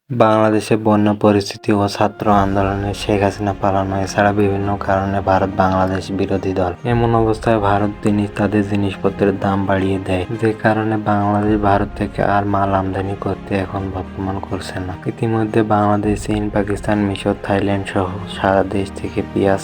বাংলাদেশে বন্যা পরিস্থিতি ও ছাত্র আন্দোলনে শেখ হাসিনা পালানো এছাড়া বিভিন্ন কারণে ভারত বাংলাদেশ বিরোধী দল। এমন অবস্থায় ভারত তাদের জিনিসপত্রের দাম বাড়িয়ে দেয়, যে কারণে বাংলাদেশ ভারত থেকে আর মাল আমদানি করতে এখন বর্তমান করছে না। ইতিমধ্যে বাংলাদেশ, চীন, পাকিস্তান, মিশর, থাইল্যান্ড সহ সারা দেশ থেকে পেঁয়াজ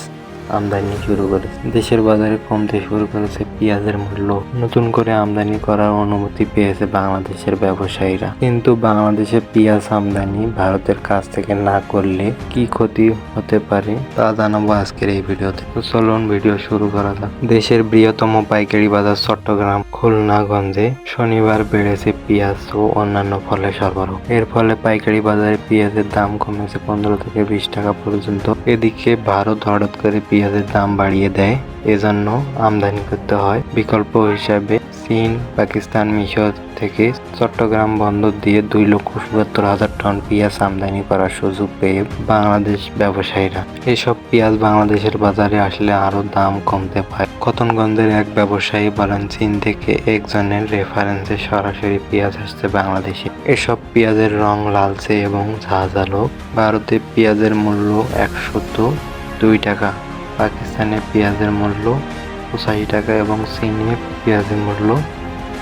আমদানি শুরু করেছে। দেশের বাজারে কমতে শুরু করেছে পেঁয়াজের মূল্য। নতুন করে আমদানি করার অনুমতি পেয়েছে বাংলাদেশের ব্যবসায়ীরা। কিন্তু বাংলাদেশে পেঁয়াজ আমদানি ভারতের কাছ থেকে না করলে কি ক্ষতি হতে পারে তা জানাবো আজকের এই ভিডিওতে। তো চলুন ভিডিও শুরু করা যাক। দেশের বৃহত্তম পাইকারি বাজার চট্টগ্রাম, খুলনাগঞ্জে শনিবার বেড়েছে পেঁয়াজ ও অন্যান্য ফলের সরবরাহ। এর ফলে পাইকারি বাজারে পেঁয়াজের দাম কমেছে 15 থেকে 20 টাকা পর্যন্ত। এদিকে ভারত হঠাৎ করে পেঁয়াজের দাম বাড়িয়ে দেয়, এজন্য আমদানি করতে হয়। বিকল্প হিসাবে চীন, পাকিস্তান, মিশর থেকে চট্টগ্রাম বন্দর দিয়ে 2,77,000 টন পেঁয়াজ আমদানি করার সুযোগ পেয়ে বাংলাদেশ ব্যবসায়ীরা। এসব পেঁয়াজ বাংলাদেশের বাজারে আসলে আরো দাম কমতে পারে। কতনগঞ্জের এক ব্যবসায়ী বলেন, চীন থেকে একজনের রেফারেন্সে সরাসরি পেঁয়াজ আসছে বাংলাদেশে। এসব পেঁয়াজের রং লালচে এবং ঝাঁঝালো। ভারতে পেঁয়াজের মূল্য 102 টাকা, পাকিস্তানে পেঁয়াজের মূল্য 85 টাকা এবং চীনে পেঁয়াজের মূল্য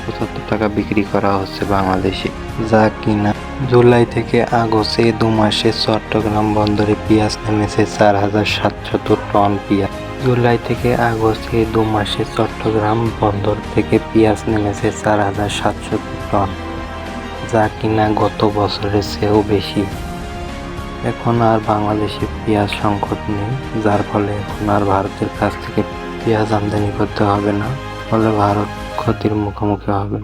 75 টাকা বিক্রি করা হচ্ছে বাংলাদেশে, যা কিনা জুলাই থেকে আগস্টে 2 মাসে চট্টগ্রাম বন্দরে পেঁয়াজ নেমেছে 4,700 টন পেঁয়াজ। জুলাই থেকে আগস্টে 2 মাসে চট্টগ্রাম বন্দর থেকে পেঁয়াজ নেমেছে 4,700 টন, যা কিনা গত বছরের চেয়েও বেশি। এখন আর বাংলাদেশে পেঁয়াজ সংকট নেই, যার ফলে এখন আর ভারতের কাছ থেকে পেঁয়াজ আমদানি করতে হবে না, ফলে ভারত ক্ষতির মুখোমুখি হবেন।